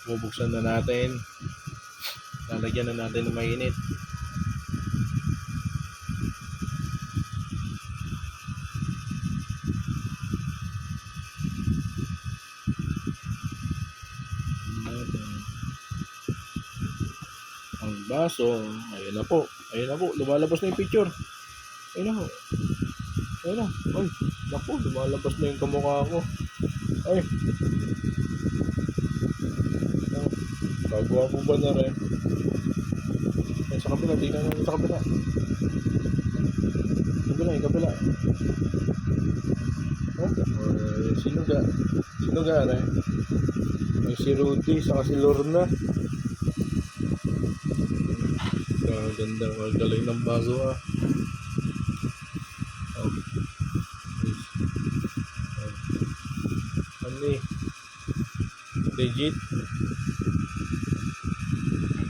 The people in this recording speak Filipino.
Bubuksan na natin. Lalagyan na natin ng mainit. Ang baso. Ayun na po. Ayun na po. Lumalabas na yung picture. Ayun na po. Ayun na. Ay. Naku. Lumalabas na yung kamukha ko. Ay. Gagawa po ba na rin? Ay, sa kabila. Tingnan natin sa kabila. Yung kabila. Oh, sinuga. Sinuga rin. May si Rudy. Saka si Lorna. Ganda, galing ng baso ah. Oh. Ano eh? Legit.